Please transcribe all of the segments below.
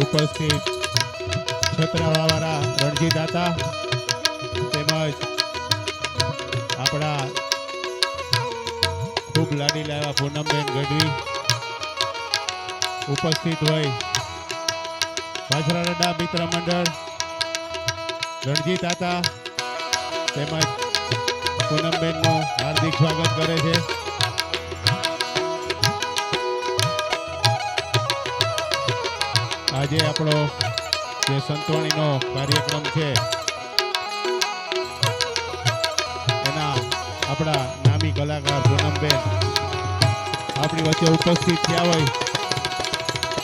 ઉપસ્થિત છત્રાવાળા રણજી દાતા તેમજ આપણા ખૂબ લાડી લાવ્યા પૂનમબેન ગઢવી ઉપસ્થિત હોય વાછરાડા મિત્ર મંડળ રણજી દાતા તેમજ પૂનમબેનનું હાર્દિક સ્વાગત કરે છે. આજે આપણો જે સંતવાણીનો કાર્યક્રમ છે એના આપણા નામી કલાકાર પૂનમબેન આપણી વચ્ચે ઉપસ્થિત થયા હોય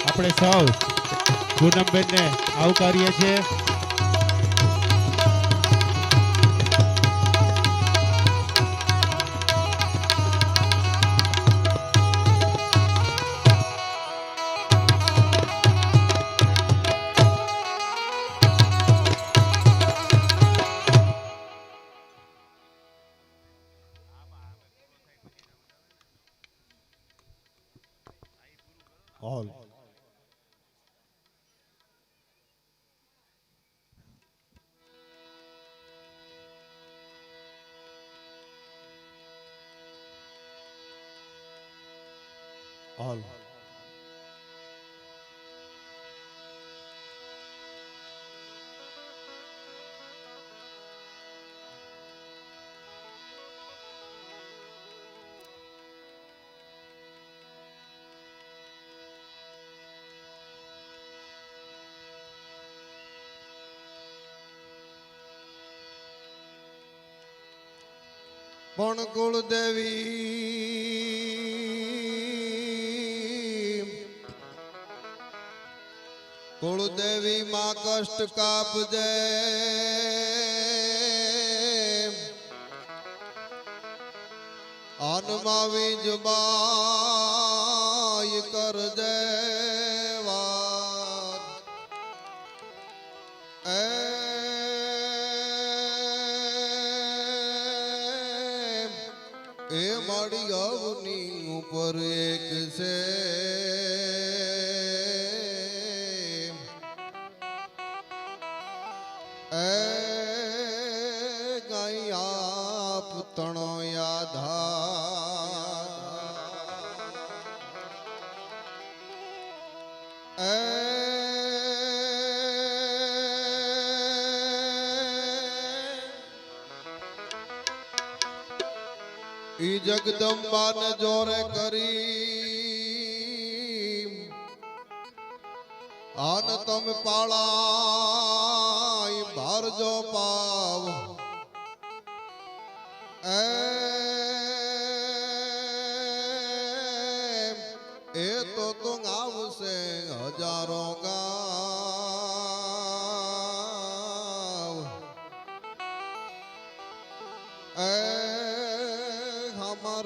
આપણે સૌ પૂનમબેનને આવકારીએ છીએ. All. All. પણ કુળદેવી માં કષ્ટ કાપજે, આનમાં વીજબાઈ કરજે વાત એ મારી અવની ઉપર એક છે એ ગાઈ આપ તણો યાધા ઈ જગદંબાને જોરે કરી આન તમે પાળાઈ ભારજો પાવ એ તો આવશે હજારો ગાવ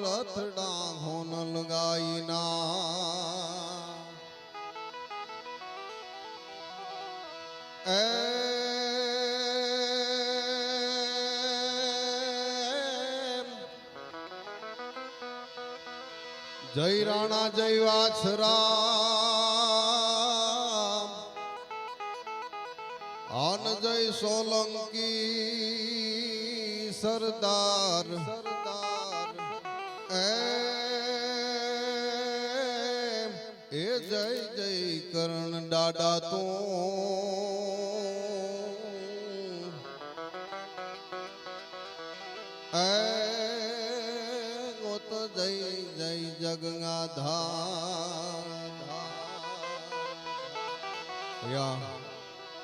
રથડા હોન લગાઈના જય રાણા જય વાછરા આન જય સોલંકી સરદાર એ જય જય કરણ દાદા તું ગોત જય જય જગન્નાથ.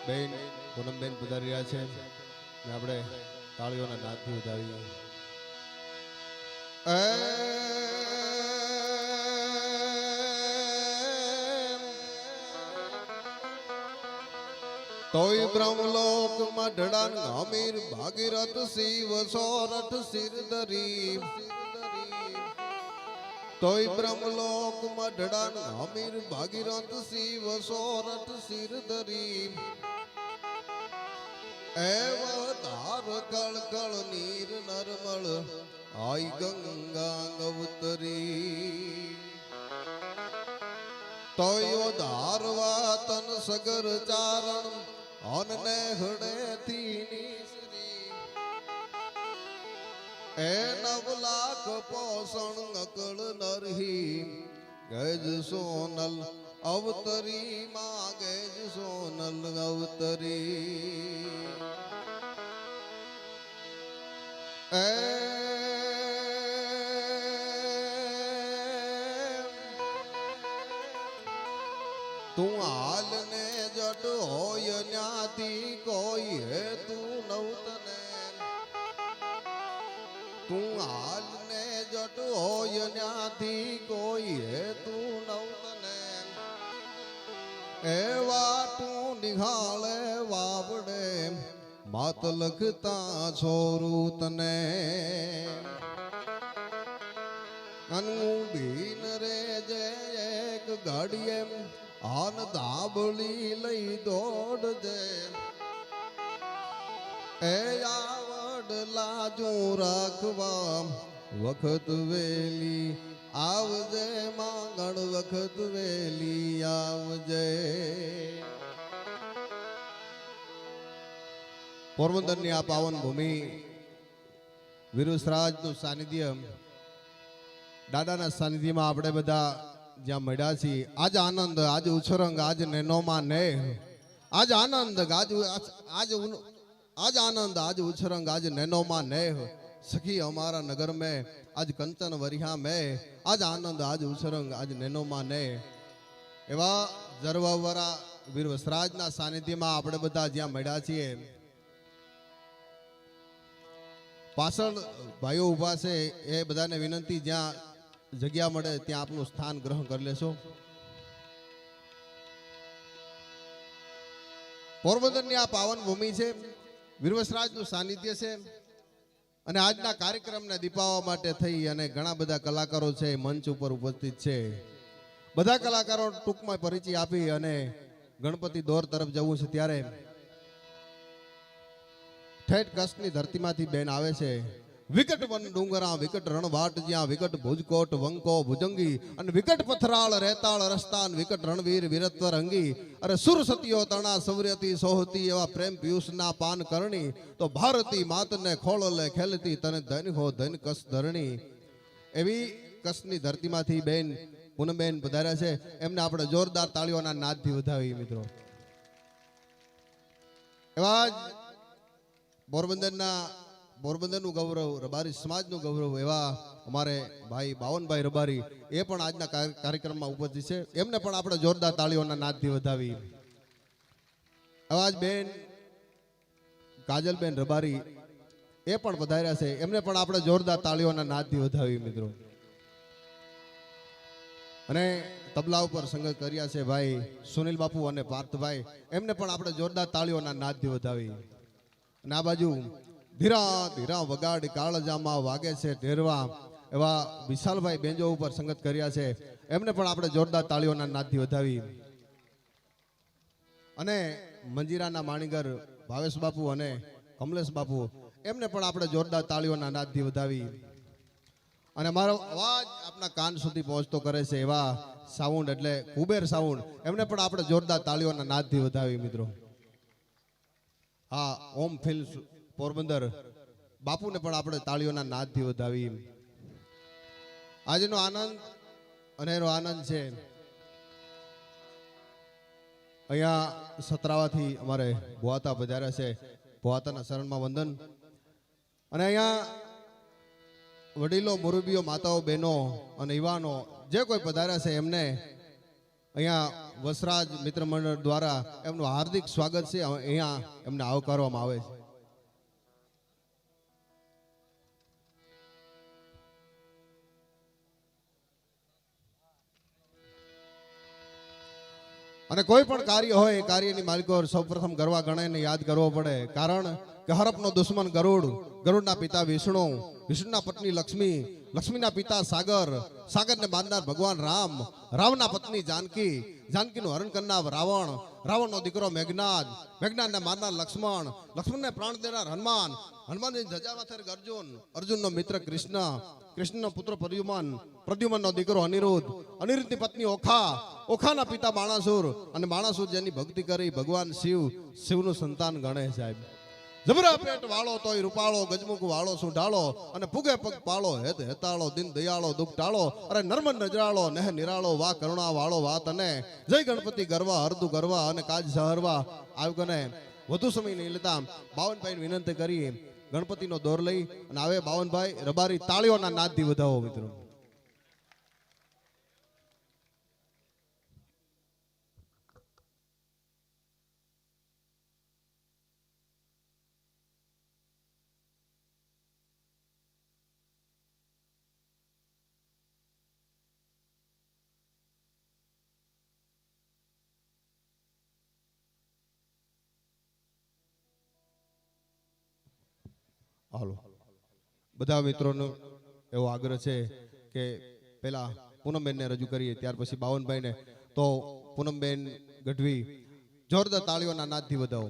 બેન પૂનમબેન પધારી રહ્યા છે ને આપણે તાળીઓના નાદથી વધાવીએ. તોય બ્રહ્મલોક મઢડાન અમીર ભાગીરથ શિવ સોરઠ સિરધરી તોય બ્રહ્મલોક મઢડાન અમીર ભાગીરથ શિવ સોરઠ સિરધરી એવ ધાર કળ કળ નીર નરમળ આઈ ગંગા ગવતરી તોય ધારવા તન સગર ચારણ અનને હડેથી નીસરી એ 9 લાખ પોષણ અકળ નરહી ગજ સોનલ અવતરી માં ગજ સોનલ અવતરી એ તું હાલ ને જટ હોય ન્યાથી કોઈ હે તું નવતને તું હાલ ને જટ હોય ન્યાથી કોઈ હે તું નવતને એવા તું નિહાળે વાવડે માત લખતા છોરું તને અનુ ભીન રે જે એક ગાડીએ આન ધાબળી લઈ દોડજે એ આવડ લાજુ રાખવા વખત વેલી આવજે માંગણ વખત વેલી આવજે પોરબંદરની આ પાવન ભૂમિ વિરુસરાજનું સાનિધ્ય દાદાના સાનિધ્યમાં આપણે બધા જ્યાં મળ્યા છીએ આજ આનંદ આજ ઉછરંગ આજ નેનોમાં ને આજ આનંદ આજ આનંદ આજ ઉછરંગ આજ નેનોમાં ને સખી અમારા નગર में આજ કંચન વરિહા में આજ આનંદ આજ ઉછરંગ આજ નેનોમાં ને એવા જરવાવરા વીર વસરાજના સાનિધ્યમાં આપણે બધા જ્યાં મળ્યા છીએ પાછળ ભાઈઓ ઉભા છે એ બધાને વિનંતી જ્યાં જગ્યા મળે ત્યાં આપનું સ્થાન ગ્રહણ કરી લેશો પોરબંદરની આ પાવન ભૂમિ છે વીરવસરાજનું સાનિધ્ય છે અને આજના કાર્યક્રમને દીપાવવા માટે થઈ અને ઘણા બધા કલાકારો છે મંચ ઉપર ઉપસ્થિત છે બધા કલાકારો ટૂંકમાં પરિચય આપી અને ગણપતિ દોર તરફ જવું છે ત્યારે ઠેઠ કચ્છની ધરતીમાંથી બેન આવે છે વિકટ વન ડુંગરા વિકટ રણવાટ જ્યાં વિકટ ભુજકોટ વંકો ભુજંગી અને વિકટ પથરાળ રેતાળ રસ્તાન વિકટ રણવીર વીરત્વ રંગી અરે સુર સતીઓ તણા સવર્યતી સોહતી એવા પ્રેમ પિયુષના પાન કરણી તો ભારતી માતને ખોળલે ખેલતી તને ધન હો ધન કસ ધરણી એવી કચ્છની ધરતીમાંથી બેન પૂનમબેન પધાર્યા છે એમને આપણે જોરદાર તાળીઓના નાદથી વધાવી મિત્રો એવા જ પોરબંદરનું ગૌરવ રબારી સમાજનું ગૌરવ એવા અમારે ભાઈ બાવનભાઈ રબારી એ પણ આજના કાર્યક્રમમાં ઉપસ્થિત છે એમને પણ આપણે જોરદાર તાળીઓના નાદથી વધાવી અવાજ બેન કાજલબેન રબારી એ પણ પધાર્યા છે એમને પણ આપણે જોરદાર તાળીઓના નાદથી વધાવી મિત્રો અને તબલા ઉપર સંગત કર્યા છે ભાઈ સુનિલ બાપુ અને પાર્થભાઈ એમને પણ આપણે જોરદાર તાળીઓના નાદથી વધાવી અને આ બાજુ ધીરા ધીરા વગાડ કાળજામાં વાગે છે ઢેરવા એવા વિશાલભાઈ બેંજો ઉપર સંગત કર્યા છે એમને પણ આપણે જોરદાર તાળીઓના નાદથી વધાવી અને મંજીરાના માણીગર ભાવેશ બાપુ અને કમલેશ બાપુ એમને પણ આપણે જોરદાર તાળીઓના નાદથી વધાવી અને મારો અવાજ આપના કાન સુધી પહોંચતો કરે છે એવા સાઉન્ડ એટલે કુબેર સાઉન્ડ એમને પણ આપણે જોરદાર તાળીઓના નાદથી વધાવી મિત્રો હા ઓમ ફિલ્મ્સ પોરબંદર બાપુને પણ આપણે તાળીઓના નાદથી વધાવી આજનો આનંદ અનેરો આનંદ છે અહીંયા સતરાવાથી અમારે ભુવાતા પધાર્યા છે ભુવાતાના શરણમાં વંદન અને અહીંયા વડીલો મુરબીઓ માતાઓ બહેનો અને યુવાનો જે કોઈ પધાર્યા છે એમને અહીંયા વસરાજ મિત્ર મંડળ દ્વારા એમનું હાર્દિક સ્વાગત છે અહીંયા એમને આવકારવામાં આવે છે અને કોઈ પણ કાર્ય હોય એ કાર્યની માલિકો સૌપ્રથમ ગરવા ગણાઈને યાદ કરવો પડે કારણ કે હરપનો દુશ્મન ગરુડ ગરુડના પિતા વિષ્ણુ વિષ્ણુના પત્ની લક્ષ્મી લક્ષ્મીના પિતા સાગર સાગરને બાંધનાર ભગવાન રામ રામના પત્ની જાનકી જાનકીનું હરણ કરનાર રાવણ, રાવણનો દીકરો મેઘનાદ, મેઘનાદને મારનાર લક્ષ્મણ, લક્ષ્મણને પ્રાણ દેનાર હનુમાન, હનુમાનની ધજા માથે અર્જુન, અર્જુનનો મિત્ર કૃષ્ણ, કૃષ્ણનો પુત્ર પ્રદ્યુમન, પ્રદ્યુમનનો દીકરો અનિરુદ્ધ, અનિરુદ્ધની પત્ની ઓખા, ઓખાના પિતા બાણાસુર, અને બાણાસુર જેની ભક્તિ કરી ભગવાન શિવ, શિવનું સંતાન ગણે સાહેબ. જબરા પેટ વાળો તોય રૂપાળો, ગજમુખ વાળો સુઢાળો, અને ફૂગે પગ પાળો, હેત હેતાળો, દિન દયાળો, દુઃખ ટાળો, અરે નર્મદ નજરાળો, નેહ નિરાળો, વા કરુણા વાળો વાત, અને જય ગણપતિ ગરવા, હરદુ ગરવા, અને કાજ સહરવા. આવગને વધુ સમય નહીં લેતા બાવનભાઈ વિનંતી કરી ગણપતિનો દોર લઈ અને આવે બાવનભાઈ રબારી તાળીઓના નાદથી વધાવો મિત્રો. હાલો બધા મિત્રોનો એવો આગ્રહ છે કે પેલા પૂનમબેનને રજૂ કરીએ, ત્યાર પછી બાવનભાઈને. તો પૂનમબેન ગઢવી જોરદાર તાળીઓના નાદથી વધાવો.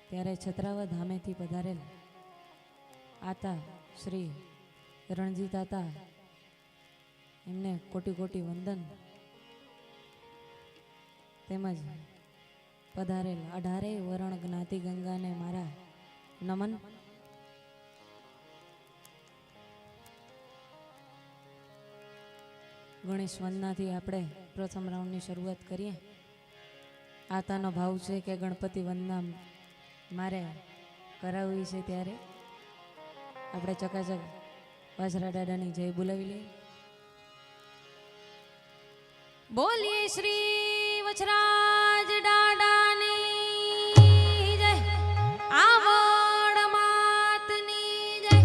ત્યારે છત્રાવા ધામેથી પધારેલ આતા શ્રી રણજીત આતા, એમને કોટી કોટી વંદન, તેમજ પધારેલ 18 વરણ જ્ઞાતિ ગંગાને મારા નમન. ગણેશ વંદનાથી આપણે પ્રથમ રાઉન્ડની શરૂઆત કરીએ. આતાનો ભાવ છે કે ગણપતિ વંદના મારે કરાવવી છે, ત્યારે આપણે ચકાચક વાસરા દાદાની જય બોલાવી લઈએ. બોલીએ શ્રી વચરાજ દાદાની જય, આવડ માતની જય,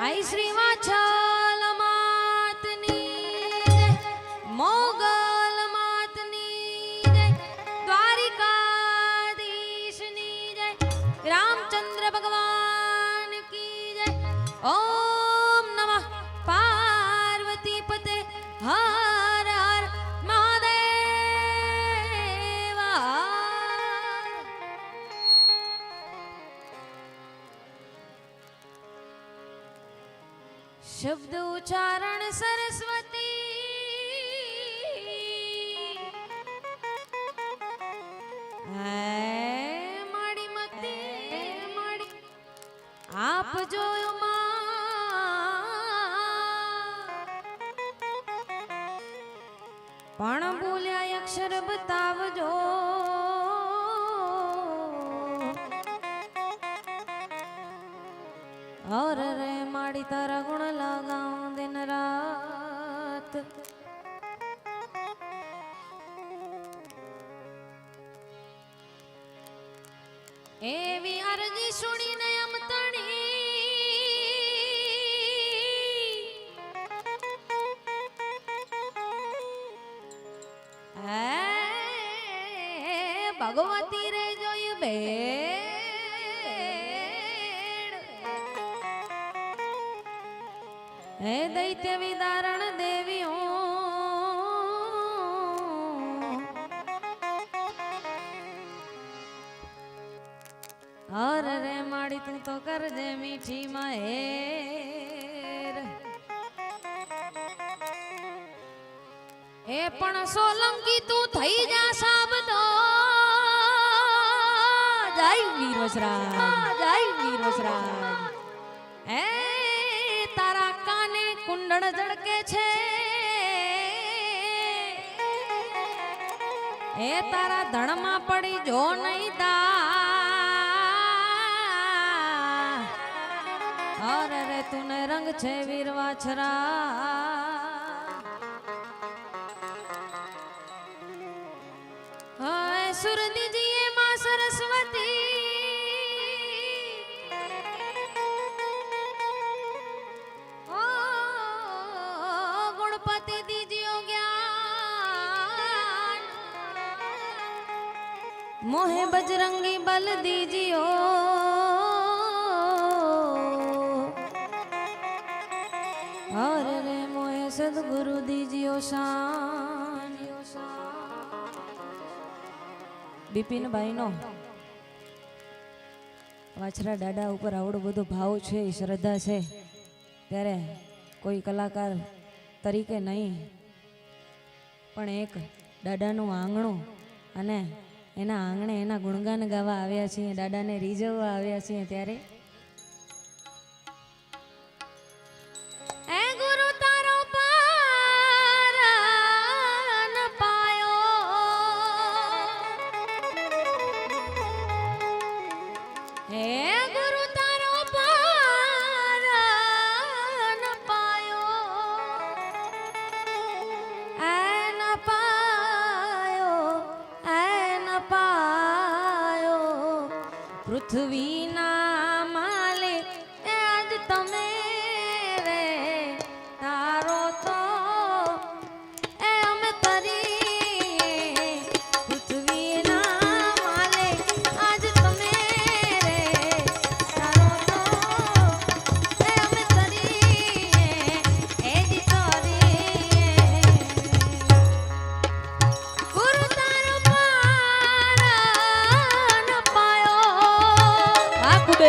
આઈ શ્રી વાછલ માતની જય, મોગલ માતની જય, દ્વારિકાધીશની જય, રામચંદ્ર ભગવાન કી જય. ઓમ નમઃ પાર્વતી પતે હર હર મહાદેવા. શબ્દ ઉચ્ચારણ સરસ્વતી, માડી મતે માડી આપ જોયો પણ બોલ્યા અક્ષર બતાવજો. और रे माड़ी तारा गुण लगाऊं दिन रात. एवी अर्जी सुनी ने अमतणी भगवती रे जोई बे हे दैत्य विदारण देवियों. और रे माड़ी तू तो कर दे मीठी माहेर. ए पण सोलंकी तू थई जा साबदो. जय वीरवसराज, जय वीरवसराज. ए तारा काने कुंडળ જડકે છે, એ તારા ધણમાં પડી જો નહીં દા. અરે રે તુને રંગ છે વીરવાછરા. હાય સુરદીજીએ માં સરસ્વતી, ગણપતિ દીજીઓ જ્ઞાન, મોહે બજરંગી બલ દીજીઓ. और સદગુરુ દીજ્યો શાન બિપિનભાઈનો વાછરા દાડા ઉપર આવડો બધો ભાવ છે, શ્રદ્ધા છે, ત્યારે કોઈ કલાકાર તરીકે નહીં પણ એક દાદાનું આંગણું અને એના આંગણે એના ગુણગાન ગાવા આવ્યા છીએ, દાદાને રીઝવવા આવ્યા છીએ, ત્યારે એ ગુરુ તારો પારન પાયો, હે ગુરુ તારો પારન પાયો, એન પાયો, એન પાયો, પૃથ્વીના માલિક એ આજ તમે રે, તારો તો એ અમે તરીએ, પૃથ્વીના માલિક આજ તમે રે, તારો તો એ અમે તરીએ, એ જ તરીએ, ગુરુ તારો પારન પાયો, આ ખૂબ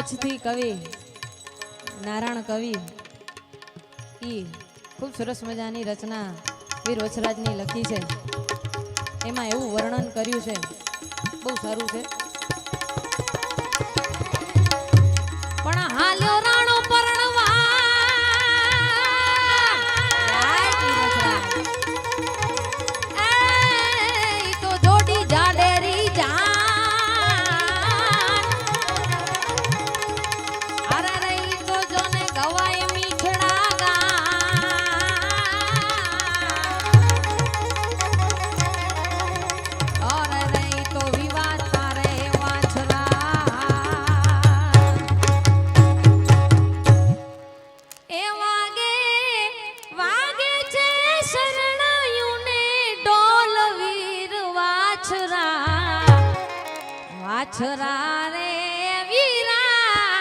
કચ્છથી કવિ નારાયણ કવિ ઈ ખૂબ સરસ મજાની રચના વીર વછરાજની લખી છે. એમાં એવું વર્ણન કર્યું છે, બહુ સારું છે. પણ હાલ્યો રાણો પરણવા જાય વીર વછરાજ. એ તો જોડી જાડેરી જાન અરે રે ઈ તો જોને ગવાય મીઠડા ગાન અરે રે ઈ તો વિવાદ તારે વાછરા એ વાગે વાગે છે શરણાયુને ડોલ વીર વાછરા વાછરા રે વીરા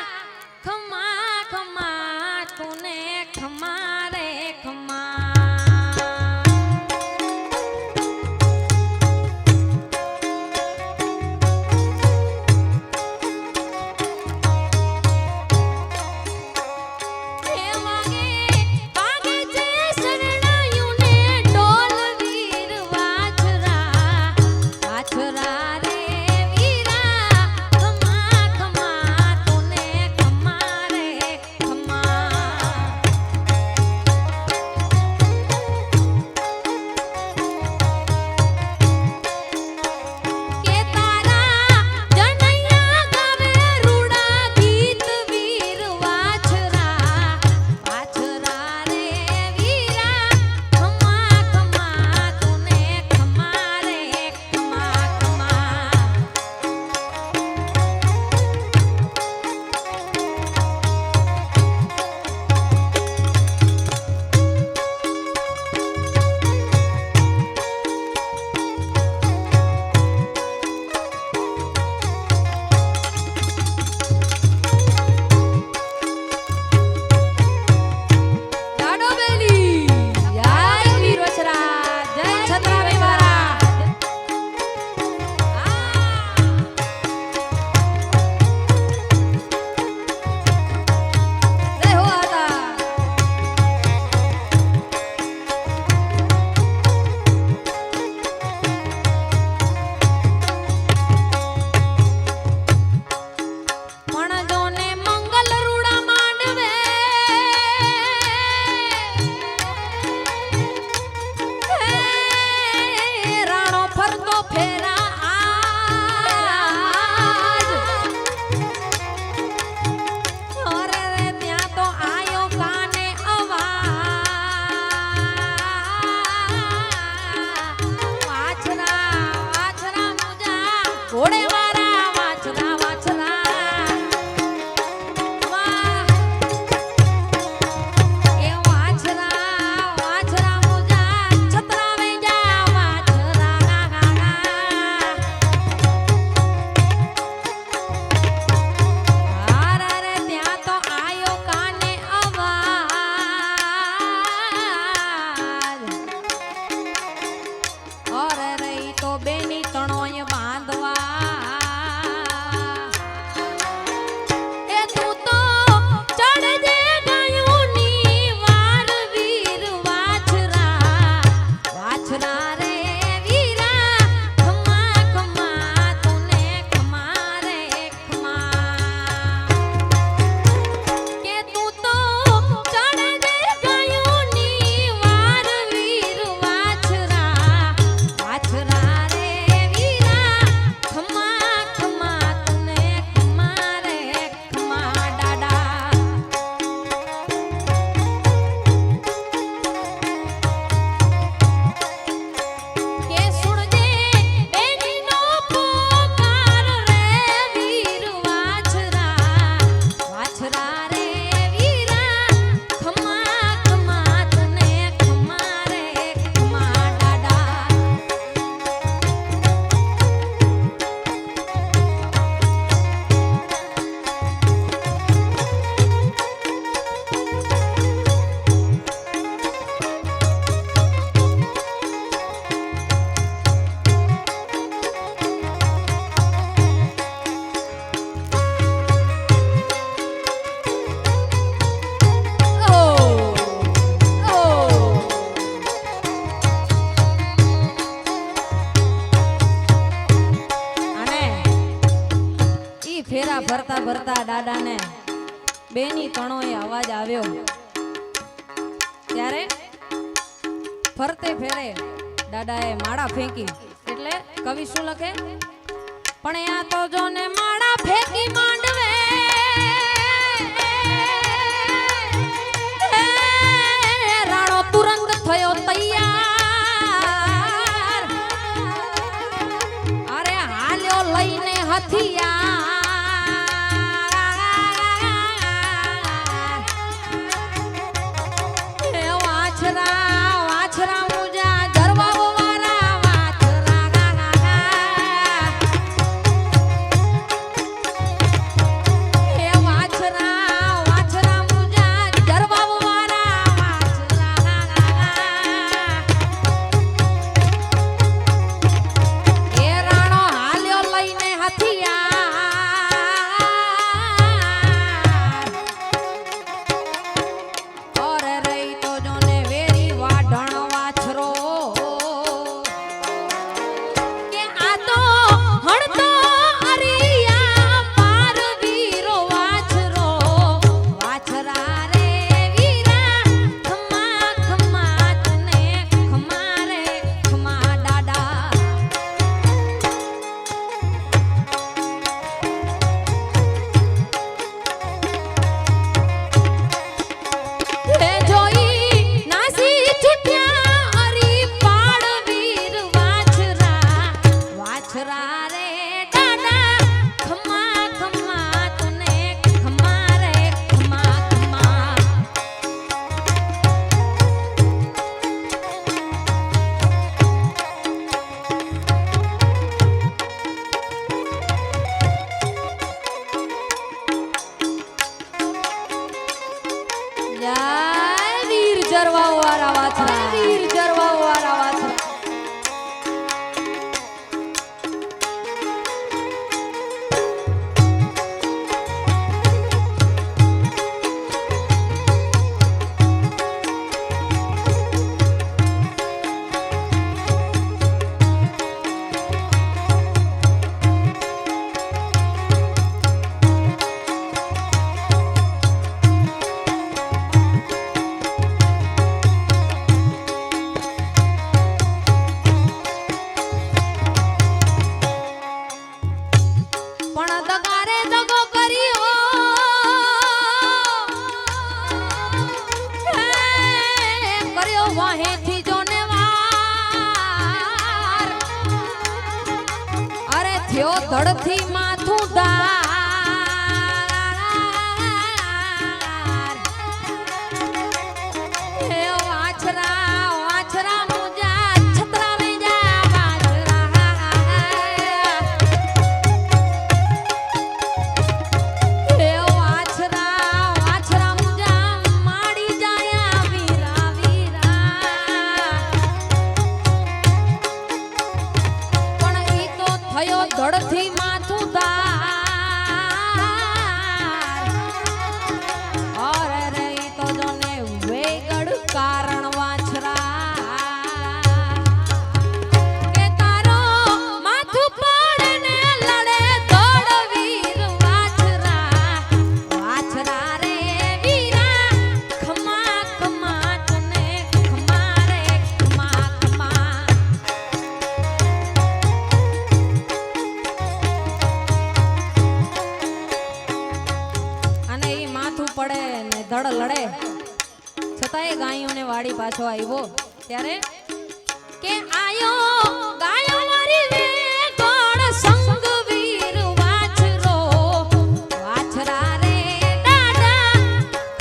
ખમા ખમા તુને ખમા રે ખમા. એ વાગે વાગે છે શરણાયુને ડોલ વીર વાછરા વાછરા રે વીરા ખમા ફરતા ફરતા દાદાને બેની કણોએ અવાજ આવ્યો ત્યારે ફરતે ફેરે દાદાએ માળા ફેંકી. એટલે કવિ શું લખે? પણ આ તો જો ને માળા ફેંકી માંડવે રાણો તુરંત થયો તૈયાર. અરે હાલ્યો લઈને હથિયાર. એ વાછરા વાછરા મુજા જરવાઓ વાળા વાછરા. એ વાછરા વાછરા મુજા જરવાઓ વાળા વાછરા. એ રાણો હાલ્યો લઈને હથિયાર. ઓરે રહી તો જોને વેરી વાઢણ વાછરો કે આ તો હણતો અરિયા પાર વીરો વાછરો. વાછરા રે વીરા ખમા ખમા તને ખમા રે ખમા દાદા. હે જોઈ નાસી છૂટ્યા અરી પાડ વીર વાછરા. વાછરા રે દાદા ખમા ખમા તને ખમા રે ખમા ખમા. જય વીર જરવાઓ વાળા વાછરા. વીર જરવાઓ વાળા વાછરા. પણ દગારે દગો કર્યો હે, કર્યો વાહેથી જોને વાર. અરે થયો ધડથી માથું ધાર. હે વાછરા વાછરા મુજા છત્રા મે જા વાછરા. એ વાછરા વાછરા મુજા માડી જાયા વીરા વીરા. પણ ઈ તો થયો ધડથી માથું ધાર. અરે રે ઈ તો જોને વેગડ કારણ વાછરા. કે તારો માથું પડે ને લડે દોડ વીર વાછરા. વાછરા રે વીરા ખમા ખમા તને ખમા રે ખમા ખમા. અને ઈ માથું પડે ને ધડ લડે છતાંય ગાયોને વાડી પાછો આવ્યો ત્યારે કે આયો ગાયો મારી વે ગોળ સંગ વીર વાછરો. વાછરા રે દાદા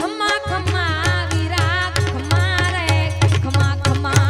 ખમા ખમા વીરા ખમા રે ખમા ખમા.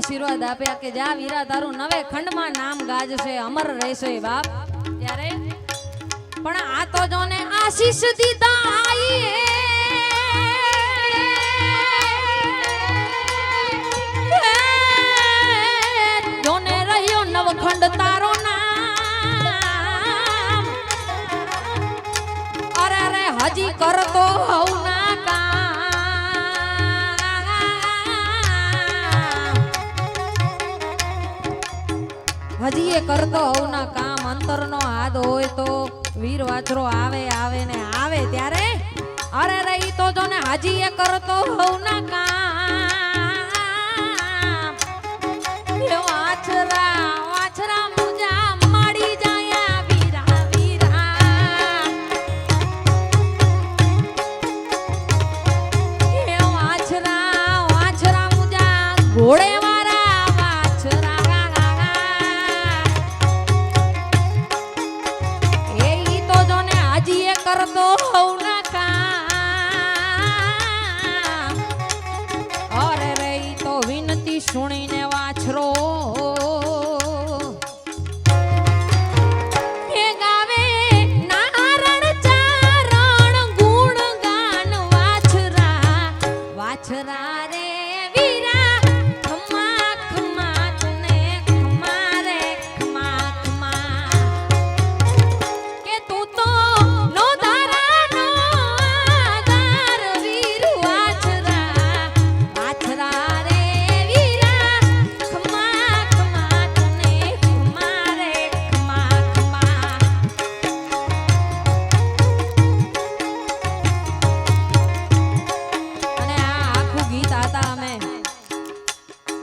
આશીર્વાદ આપ્યા કે જા વીરા તારું નવે ખંડમાં નામ ગાજશે અમર રહેશે બાપ ત્યારે પણ આ તો જોને આશીષ દીધા આઈએ જોને રહ્યો નવખંડ તારો નામ અરે અરે હજી કરતો હઉ ના કામ હજી એ કરતો હઉ ના કામ અંતરનો હાથ હોય તો વીર વાછરો આવે આવે ને આવે ત્યારે અરે રહી તો જો ને હજી એ કરતો હઉ ના કામ એ વાછરા વાછરા મુજા માડી જાયા વીરા વીરા એ વાછરા વાછરા મુજા ઘોડે વાળા વાછરા કરતો હઉ ના કામ અરે રે તો વિનતી સુણીને વાછરો એ ગાવે નારણ ચારણ ગુણ ગાન વાછરા વાછરા રે વીરા ખમા ખમા તને ખમા રે ખમા ખમા કે તું તો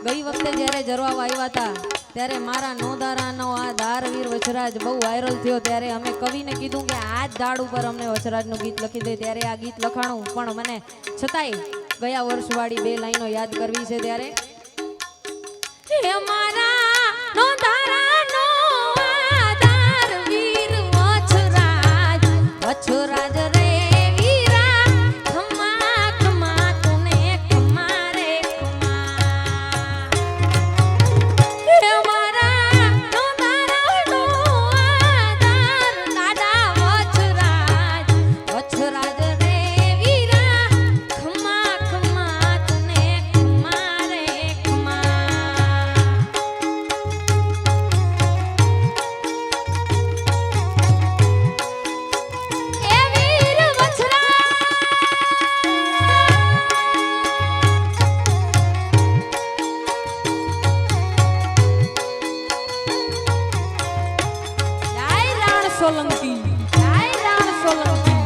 ગઈ વખતે જ્યારે જરવા આવ્યા હતા ત્યારે મારા નોંધારાનો આ દારવીર વચરાજ બહુ વાયરલ થયો ત્યારે અમે કવિને કીધું કે આ જ દાડ ઉપર અમને વચરાજનું ગીત લખી દે ત્યારે આ ગીત લખાણું પણ મને છતાંય ગયા વર્ષવાળી 2 લાઈનો યાદ કરવી છે ત્યારે હે મારા નોંધારાનો આ દારવીર વચરાજ વચરાજ રે સોલંકી જય રાણ સોલંકી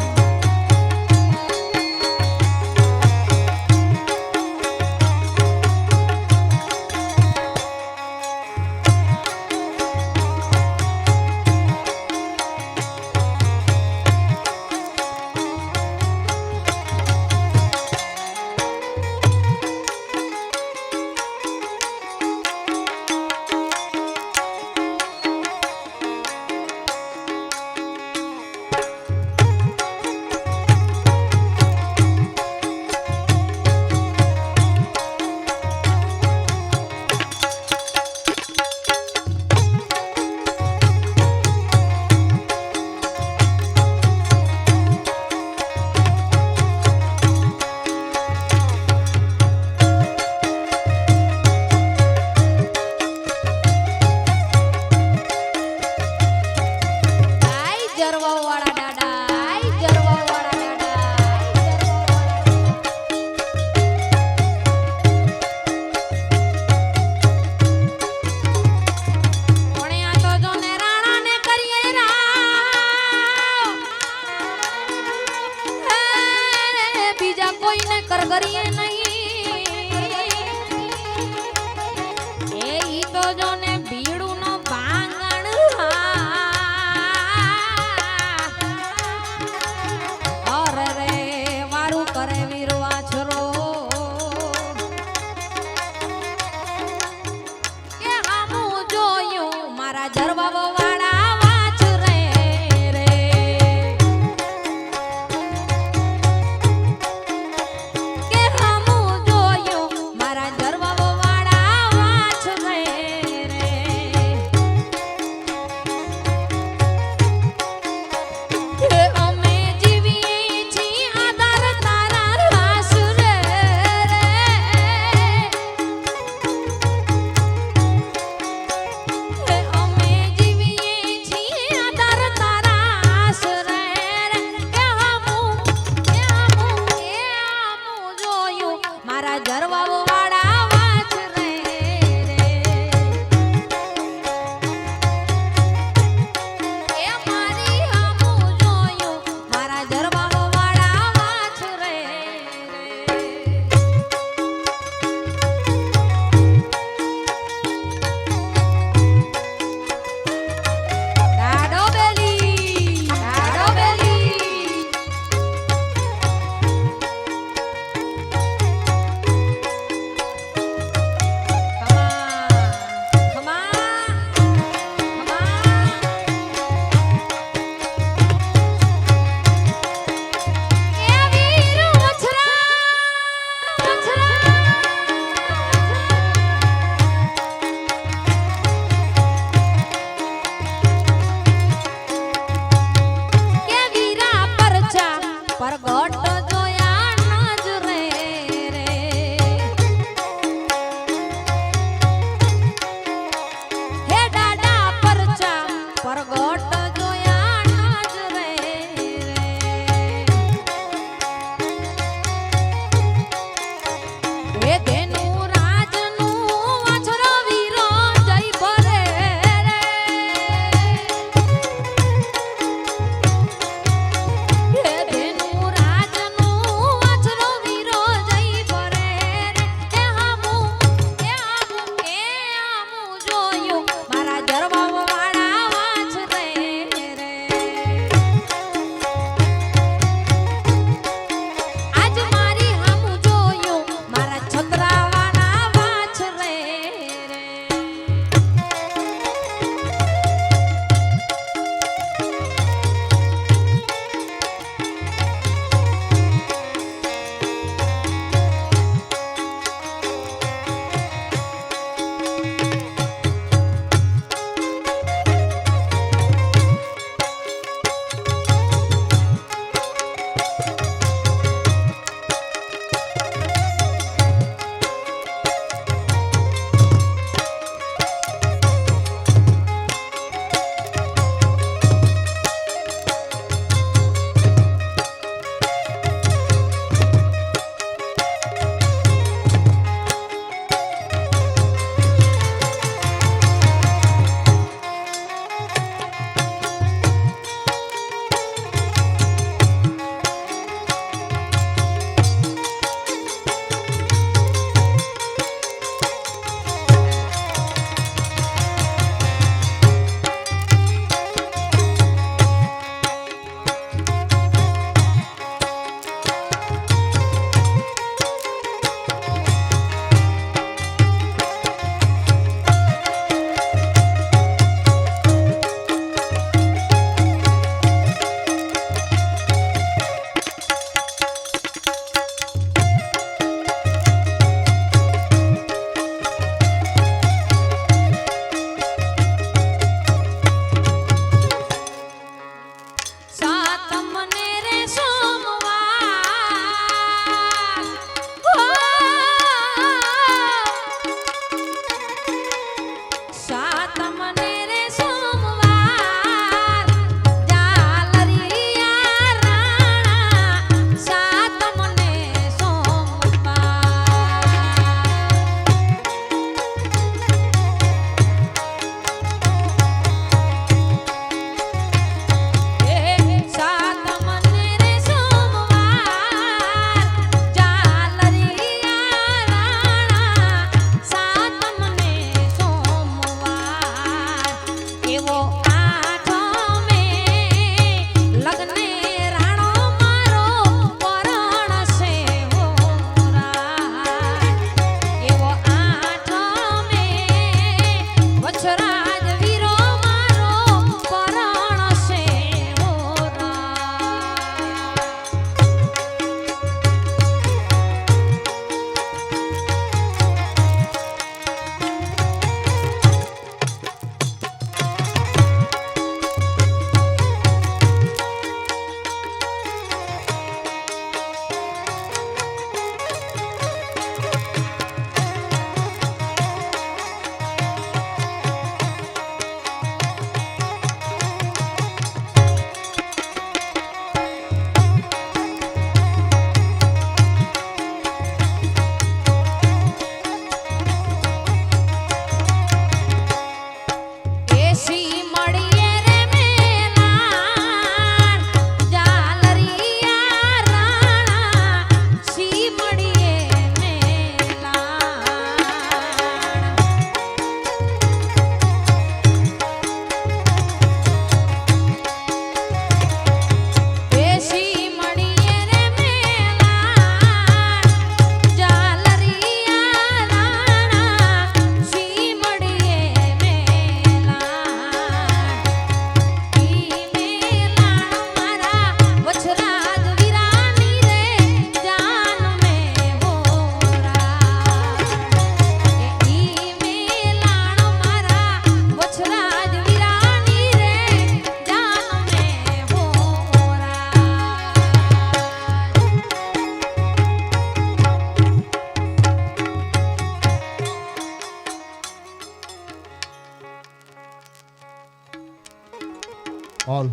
ઓલ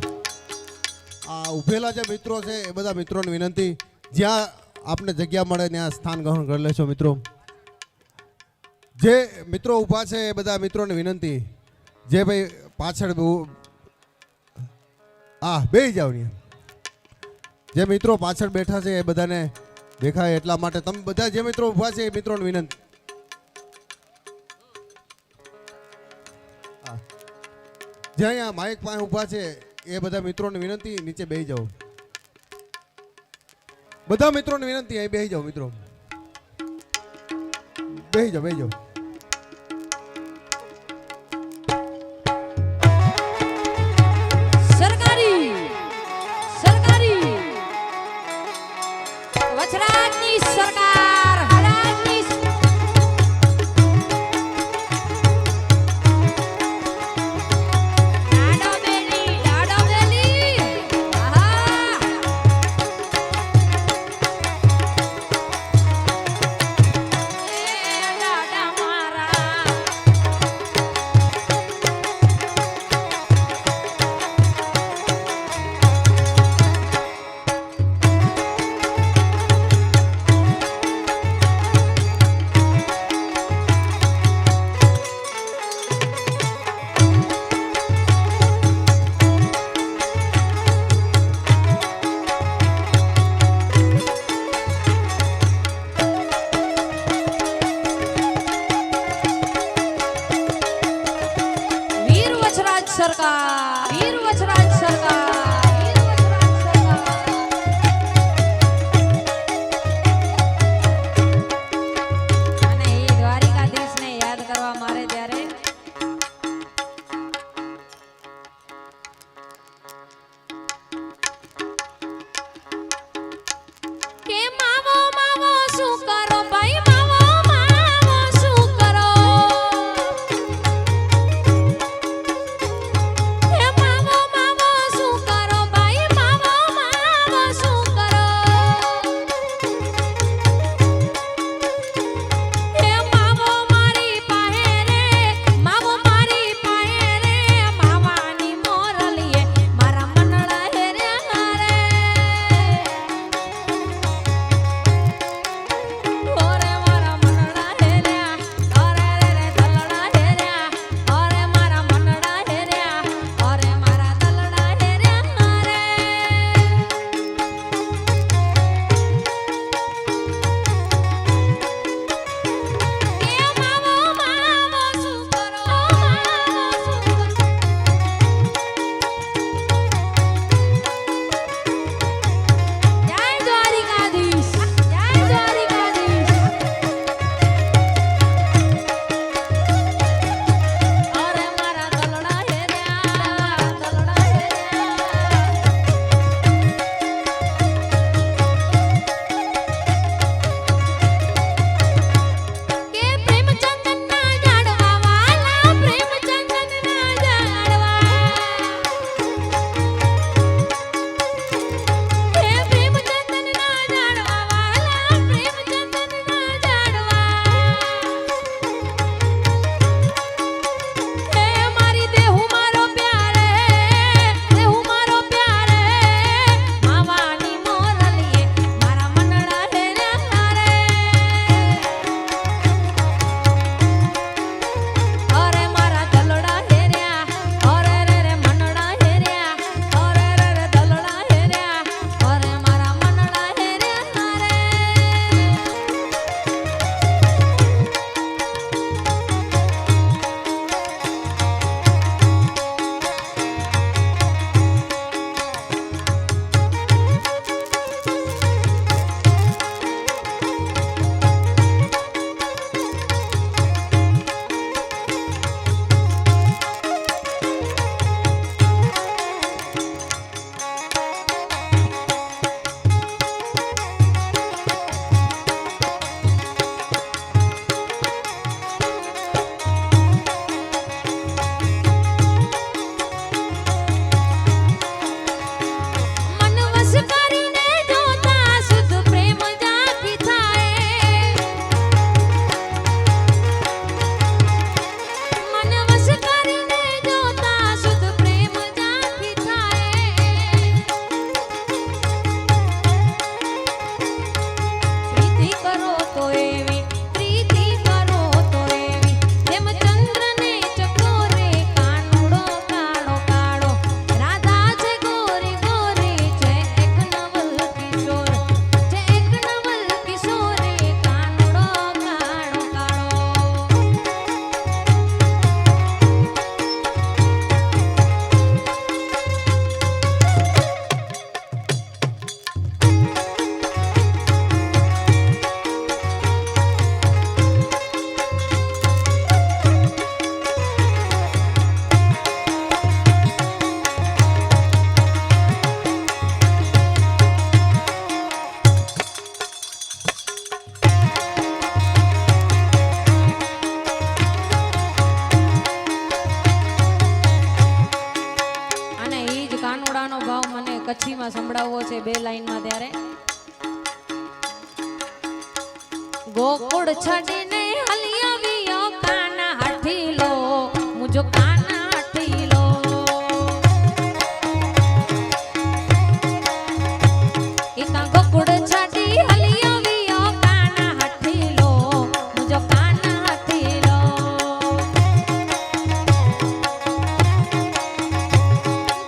આ ઉભેલા જે મિત્રો છે એ બધા મિત્રોને વિનંતી, જ્યાં આપને જગ્યા મળે ત્યાં સ્થાન ગ્રહણ કરી લેશો મિત્રો. જે મિત્રો ઊભા છે એ બધા મિત્રોને વિનંતી, જે ભાઈ પાછળ બેસી જાવ ને, જે મિત્રો પાછળ બેઠા છે એ બધાને દેખાય એટલા માટે તમે બધા જે મિત્રો ઊભા છે એ મિત્રોને વિનંતી. જે અહીંયા માઇક પાસે ઊભા છે એ બધા મિત્રોને વિનંતી, નીચે બેસી જાઓ. બધા મિત્રોને વિનંતી, અહીં બેસી જાઓ મિત્રો, બેસી જાઓ, બેસી જાઓ. સરકારી સરકારી વજરાજની સરકાર હરાજની લાડો બેલી આહા એ લાડા મારા વીર વજરાજ સરકાર વીર વજરાજ સરકાર વીર વજરાજ સરકાર. અને એ દ્વારિકાધીશને યાદ કરવા મારે ત્યારે કે માવો માવો શું કરો ભાઈ, માવો માવો શું કરો, હે માવો માવો શું ગામડાનો ભાવ મને કચ્છીમાં સંભળાવવો છે 2 લાઈનમાં. ત્યારે ગોકુળ છડીને હલી આવ્યો કાના હાઠીલો, મુજો કાના હાઠીલો. એકા ગોકુળ છડી હલી આવ્યો કાના હાઠીલો, મુજો કાના હાઠીલો.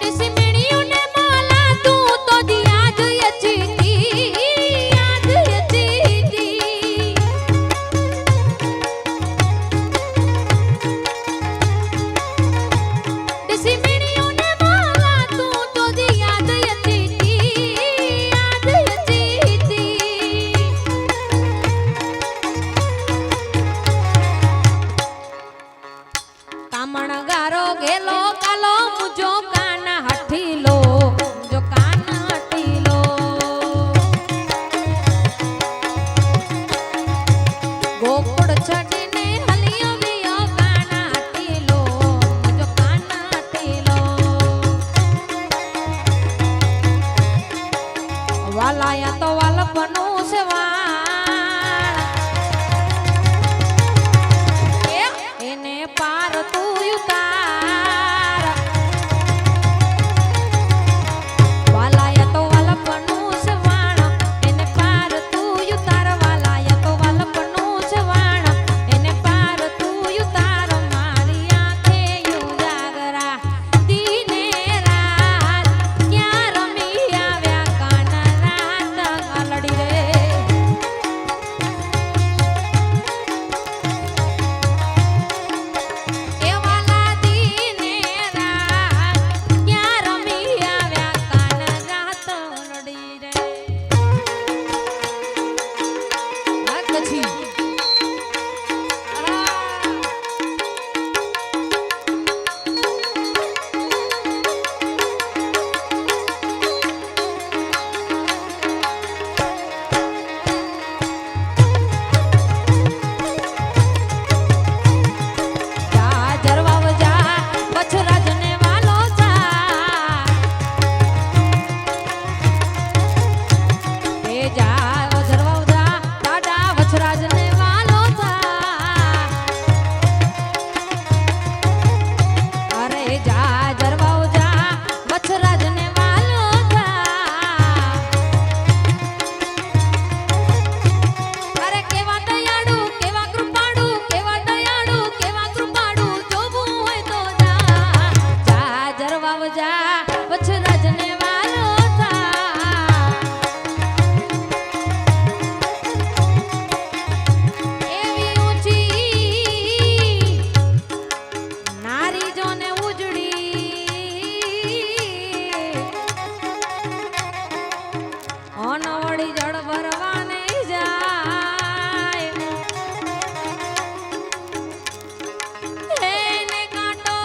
દિસી મેણીઓને માલા તું તો દિયા જ યચીતી, યાદ યચીતી. દિસી મેણીઓને માલા તું તો દિયા જ યચીતી, યાદ યચીતી. કામણગારો ગેલો કાલો મુજો કાના હાઠીલો, મુજો કાના હાઠીલો. ગોકુળ છડીને હલી આવ્યો કાના હાઠીલો, મુજો કાના હાઠીલો. વાલાયા તો વાલપનું છે વાળ, એને પાર તું ઉતાર. વાલાયા તો વાલપનું છે વાણ, એને પાર તું ઉતાર. વાલાયા તો વાલપનું છે વાણ, એને પાર તું ઉતાર. મારી આંખે ઉજાગરા દીને રાત, ક્યાં રમી આવ્યા કાના રાત આલડી રે. એ વાલા દીને રાત, ક્યાં રમી આવ્યા કાના રાત આલડી રે. આ કચ્છી જા જરવાવ જા વછરાજને વાલો જા. એ જા જરવાવ જા દાદા વછરાજને વાલો જા. અરે જા જરવાવ જા વછરાજને વાલો જા. અરે કેવા દયાળુ કેવા કૃપાળુ, કેવા દયાળુ કેવા કૃપાળુ, જોવું હોય તો જા. જા જરવાવ જા વછરાજને વાલો જા. એવી ઊંચી નારી જોને ઉજળી, અનવળી જળ ભરવાને જાય. એને કાંટો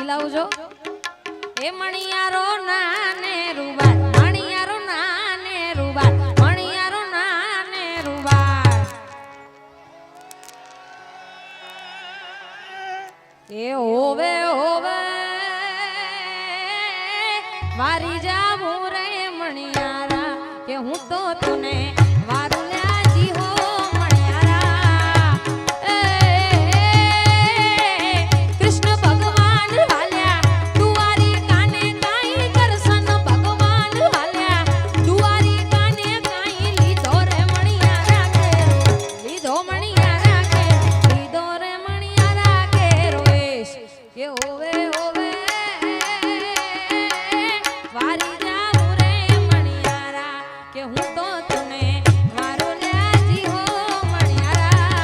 મિલાવજો. એ મણિયારો નાને રૂબાર, મણિયારો નાને રૂબાર, મણિયારો નાને રૂબાર. એ હોવે હોવે વારી જાવું રે મણિયારા, કે હું તો તને વારું લ્યાજી હો મણિયારા. એ કૃષ્ણ ભગવાન વાલ્યા દુવારી કાને કાઈ કરશન, ભગવાન વાલ્યા દુવારી કાને કાઈ લીધો રે મણિયારા કેરો, લીધો મણિયારા કે, લીધો રે મણિયારા કેરો. એશ કે હોવે હોવે વારી જાવું રે મણિયારા, કે હું તો તને વારું લ્યાજી હો મણિયારા.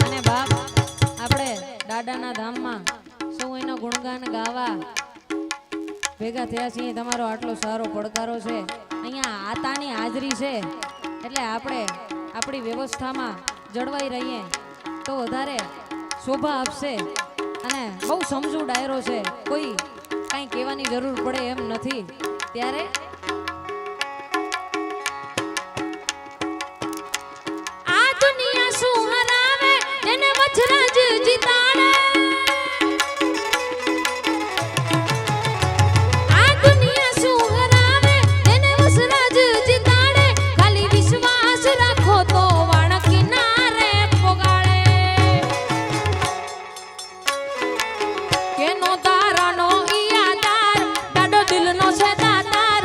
અને બાપ આપણે દાદાના ધામમાં સૌ એનો ગુણગાન ગાવા ભેગા થયા છીએ. તમારો આટલો સારો પડકારો છે, અહીંયા આતાની હાજરી છે, એટલે આપણે આપણી વ્યવસ્થામાં જળવાઈ રહીએ તો વધારે શોભા આપશે. અને બહુ સમજુ ડાયરો છે, કોઈ કાંઈ કહેવાની જરૂર પડે એમ નથી. ત્યારે આ દુનિયા શું હરાવે એને મચરાજ જીતાડે. આ દુનિયા શું હરાવે એને મચરાજ જીતાડે. ખાલી વિશ્વાસ રાખો તો વાણ કિનારે પોગાડે. કેનો તારાનો ઈ આધાર, દાડો દિલનો છે દાતાર,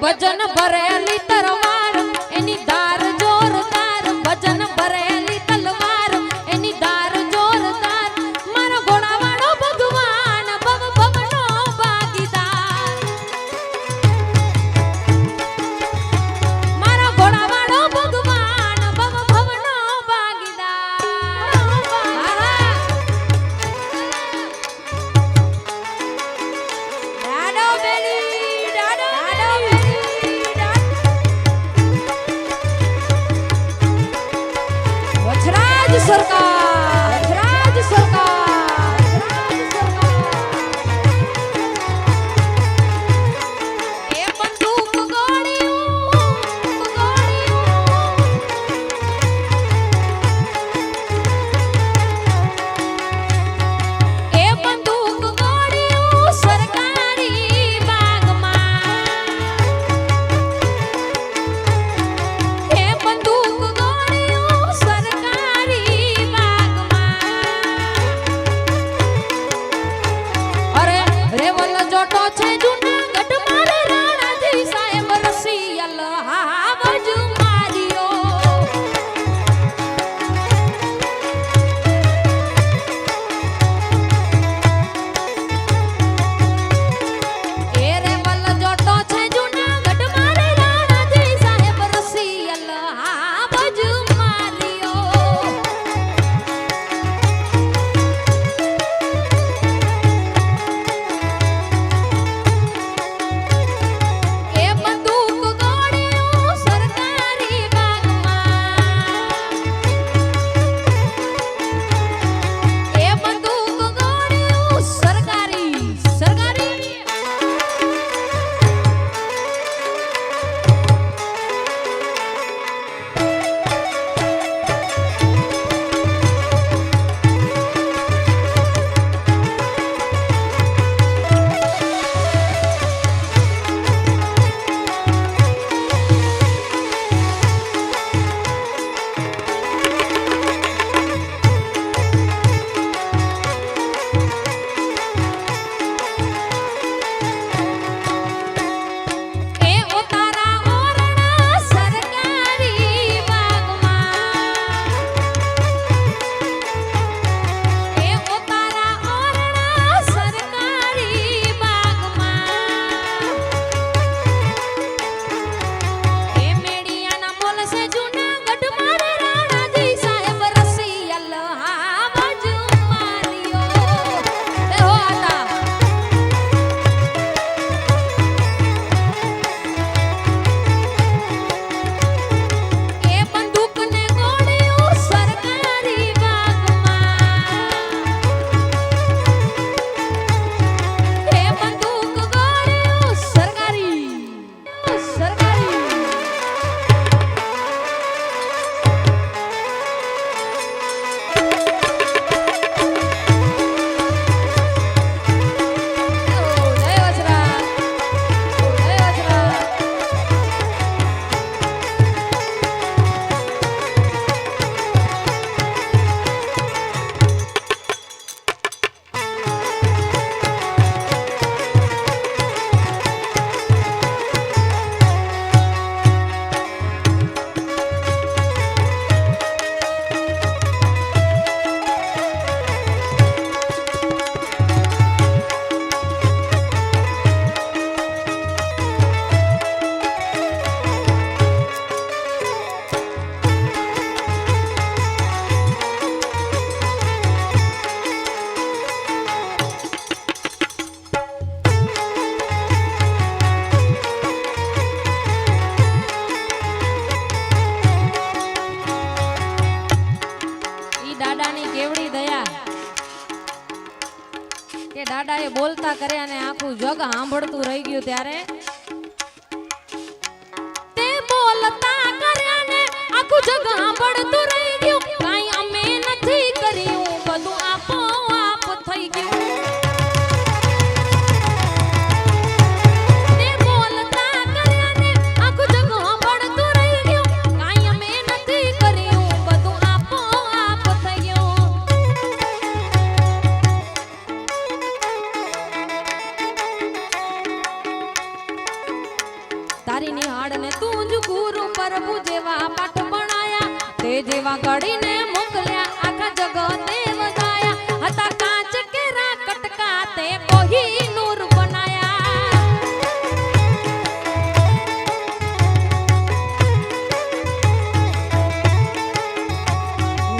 ભજન ભરેલી તલવાર એની ધાર જોરદાર ભજન ભરેલી તલવાર એની ધાર જોરદાર મારા ઘોડાવાળો ભગવાન ભવ ભવનો ભાગીદાર મારા ઘોડાવાળો ભગવાન ભવ ભવનો ભાગીદાર દાડો બેલી દાડો વજરાજ સરકાર વજરાજ સરકાર એ બંદૂક એ બંદૂક ગોળીઓ સરકારી બાગમાં એ બંદૂક ગોળીઓ સરકારી બાગમાં અરે રેવલ જોટો છે જૂનાગઢ મારે રાણાજી સાહેબ રસિયલ હાવજ માર્યો એ રેવલ જોટો છે જૂનાગઢ મારે રાણાજી સાહેબ રસિયલ હાવજ માર્યો એ બંદૂક ગોળીઓ સરકારી બાગમાં એ બંદૂક ગોળીઓ સરકારી એ ઉતારા ઓરણા સરકારી બાગમાં એ ઉતારા ઓરણા સરકારી બાગમાં એ મેડિયાના મોલ સે જૂનાગઢ મારે રાણાજી સાહેબ રસિયલ હાવજ માર્યો એ હો આતા એ બંદૂક ને ગોળીઓ સરકારી બાગમાં એ બંદૂક ગોળીઓ સરકારી જય વજરાજ જય વજરાજ ઈ દાદાની કેવડી દયા કે દાદાએ બોલતા કર્યા અને આખું જગ સાંભળતું રહી ગયું ત્યારે તે બોલતા કર્યા ને આખું જગ સાંભળતું રહી ગયું કાઈ અમે નથી કર્યું બધું આપોઆપ થઈ ગયું તે બોલતા કર્યા ને આખું જગ સાંભળતું રહી ગયું કાઈ અમે નથી કર્યું બધું આપોઆપ થઈ ગયું જેવા ગળીને મોકલ્યા આખા જગતે વધાયા હતા કાચ કેરા કટકા તે કોહિનૂર બનાયા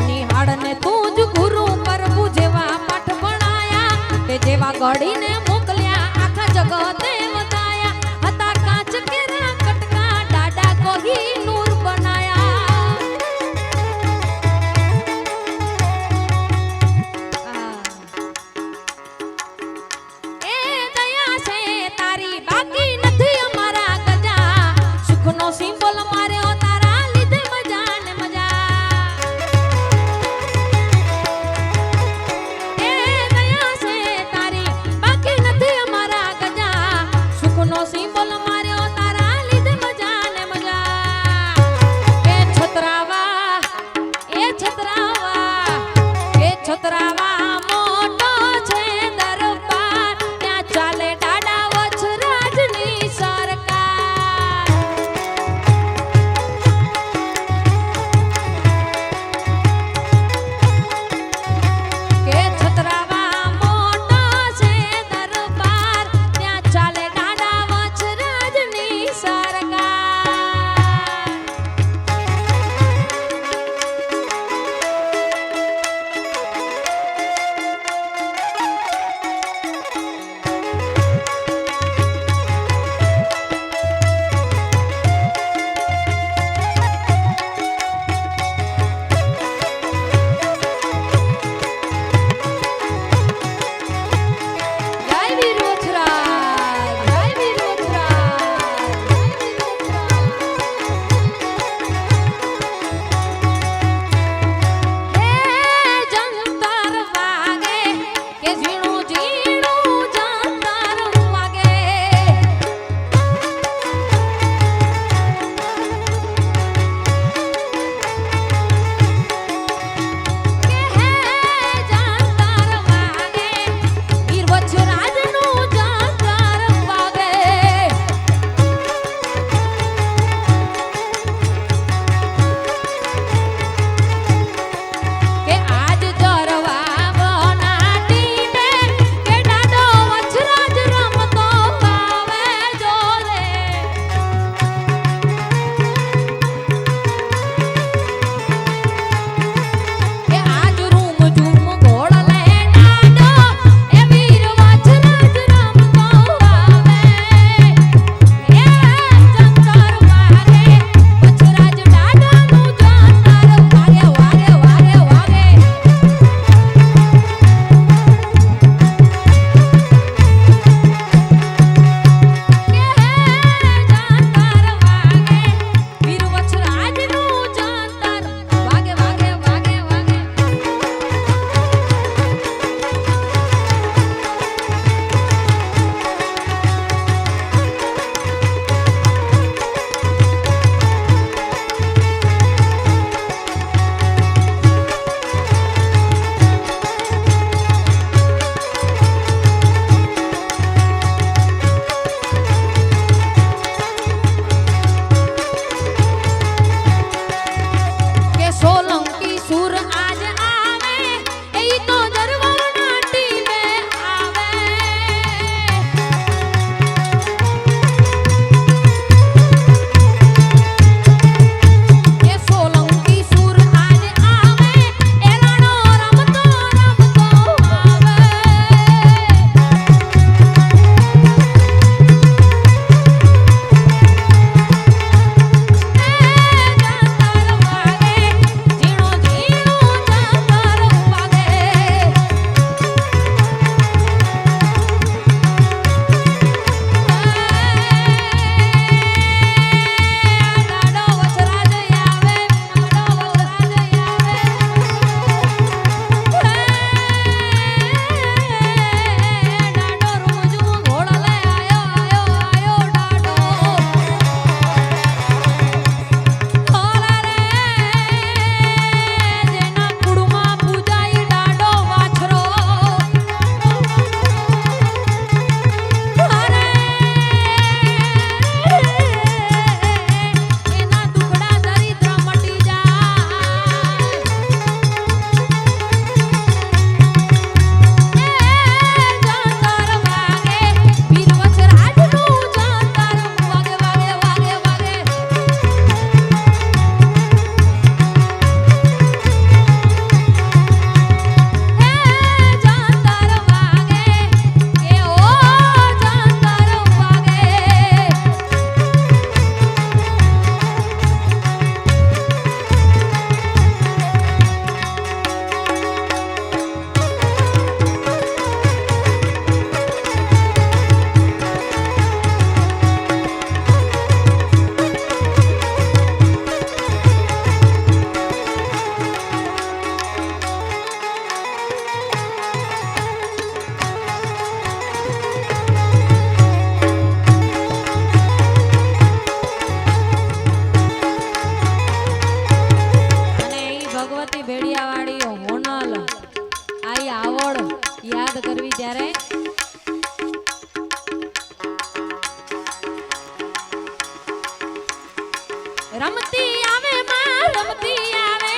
નિહાળને તું જ ગુરુ પ્રભુ જેવા પાઠ ભણાયા તે જેવા ગળીને મોકલ્યા આખા જગતે વધાયા હતા કાચ કેરા કટકા દાડા કોહિનૂર બનાયા મારી આવડ યાદ કરવી ત્યારે રમતી આવે માં રમતી આવે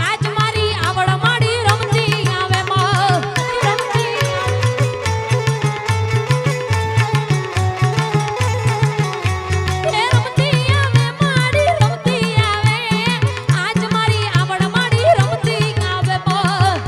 આજ મારી આવડ માડી રમતી આવે માં રમતી આવે રમતી આવે માડી રમતી આવે આજ મારી આવડ માડી રમતી આવે માં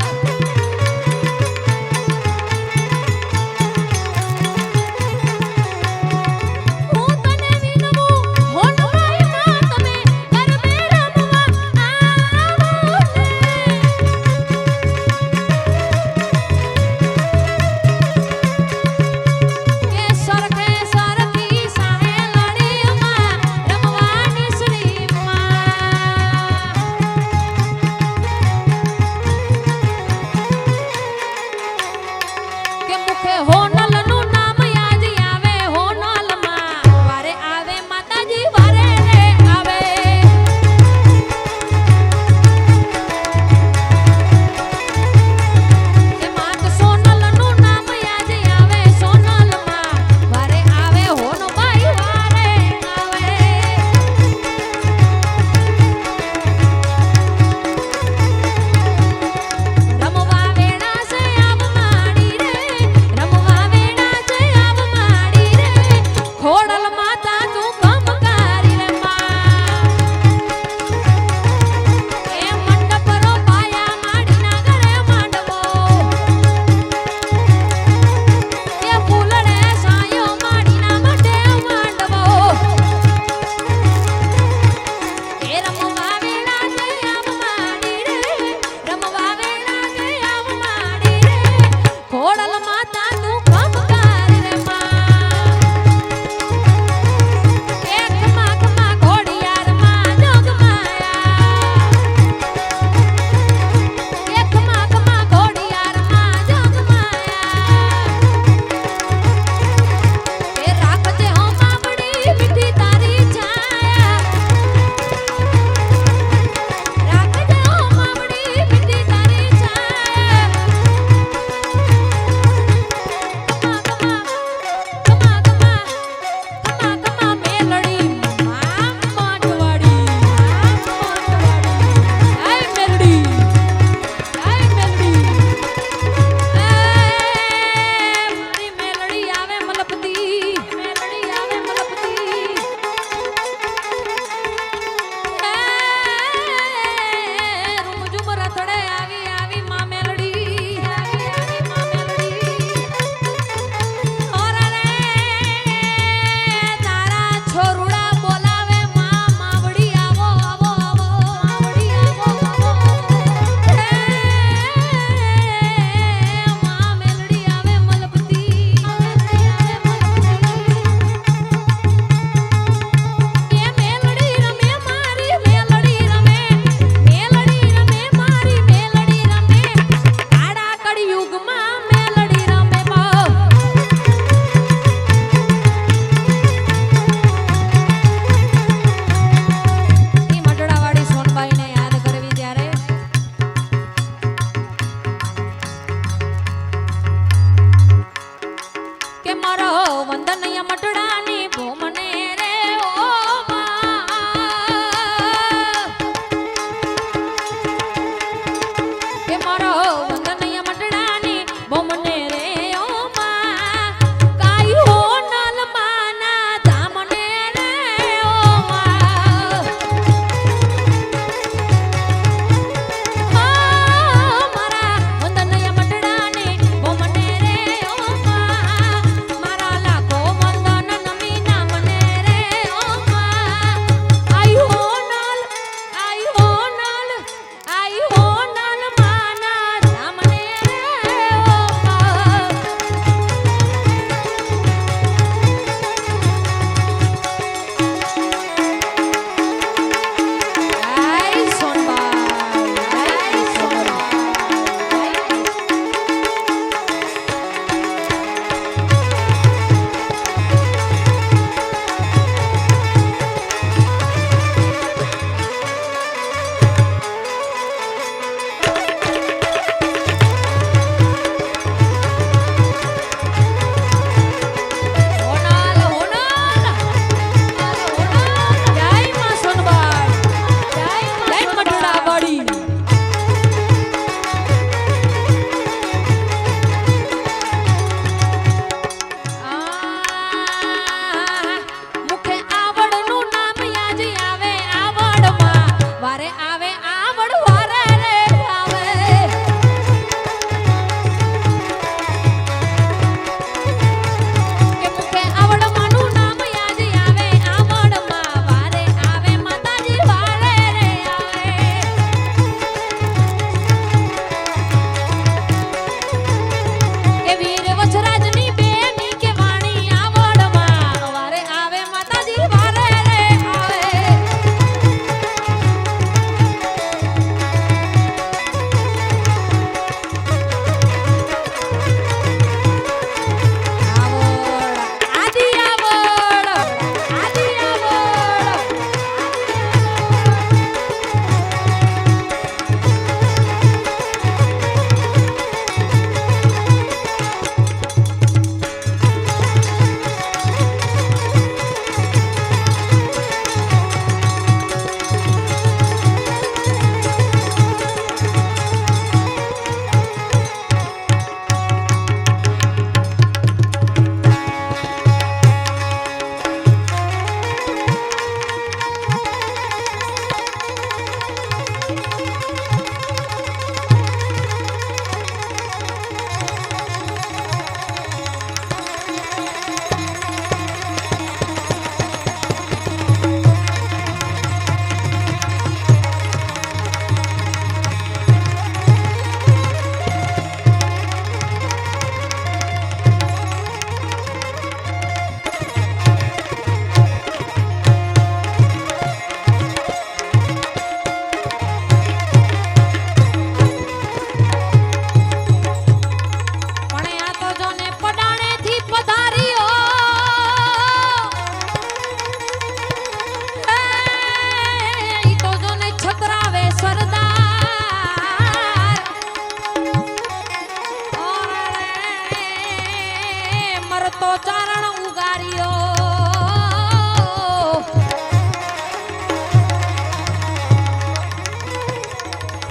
તો ચારણ ઉગાર્યો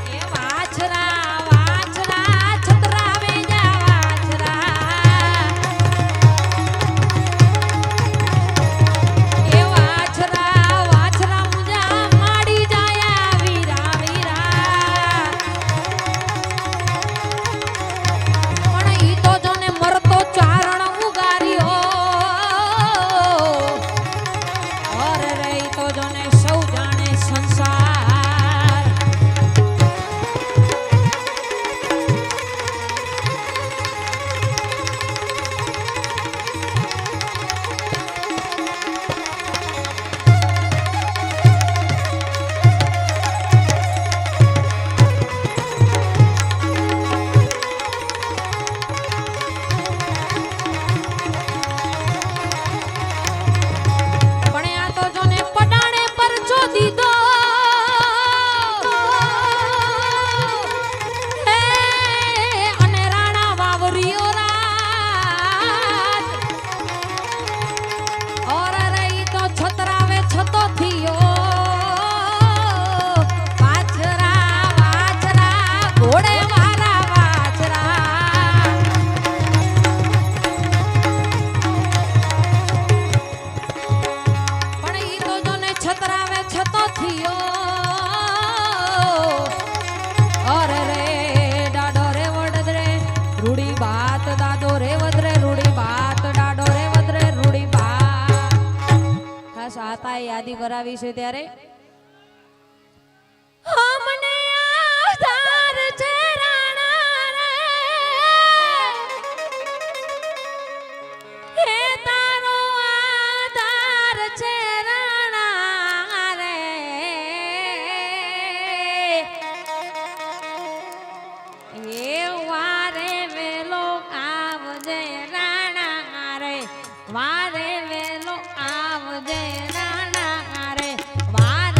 એ વાછરા વાછરા છતરાવે જા વાછરા એ વાછરા વાછરા મુજા માડી જાયા વીરા વીરા પણ ઈ તો જોને મરતો ચારણ ઉગાર્યો અરે રે ઈ તો જોને સૌ જાણે સંસાર પણ આ તો જોને પડાણે પર જો દીધો હે અને રાણા વાવરીઓ રાત ઓર રે ઈ તો છતરાવે છતો થયો વાછરા વાછરા ઘોડે વાળા વાછરા પણ ઈ તો જોને છતરાવે છતો થયો અરે રે ડાડો રે વડદરે રૂડી બાત દાદો રે વદરે રૂડી બાત ડાડો રે વદરે રૂડી બાત ખાસ આતા યાદી કરાવી છે ત્યારે મને આધાર છે રાણા રે હે તારો આધાર છે રાણા રે એ વારે વેલો આવજે રાણા રે વારે વેલો આવજે રાણા રે વારે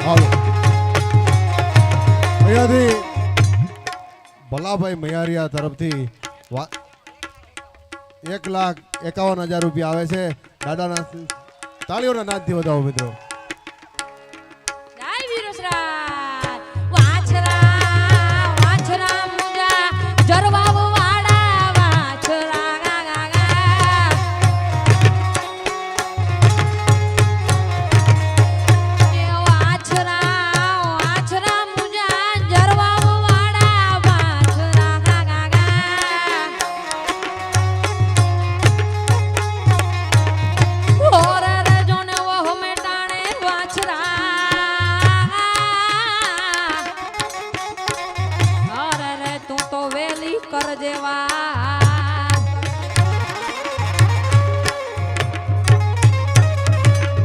હાલો અહીંયાથી ભલાભાઈ મૈયારિયા તરફથી 1,51,000 રૂપિયા આવે છે. દાદાના તાળીઓના નાદથી વધાવો મિત્રો. જય વીરસરાજ વાછરા વાછરા મુજા જરવાવ વાડા વાછરા ગા ગા ગા એ વાછરા વાછરા મુજા જરવાવ વાડા વાછરા ગા ગા ગા ઓરે રે જોને વહુ મેટાણે વાછરા અરે રે તું તો વેલી કર જેવા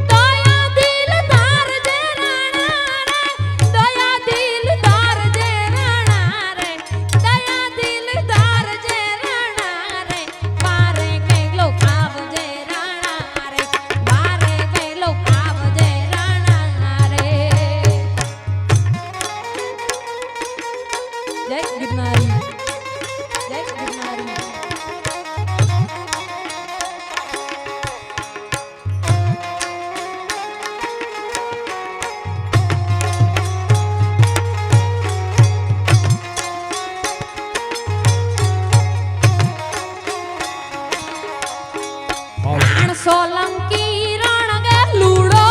દયા દિલ તાર જે રાણા રે દયા દિલ તાર જે રાણા રે દયા દિલ તાર જે રાણા રે મારે કઈલો ખાવ જે રાણા રે મારે કઈલો ખાવ જે રાણા રે જય ગિરનારી જય ગિરનારી હાલો રણ સોલંકી રણ ગે લૂડો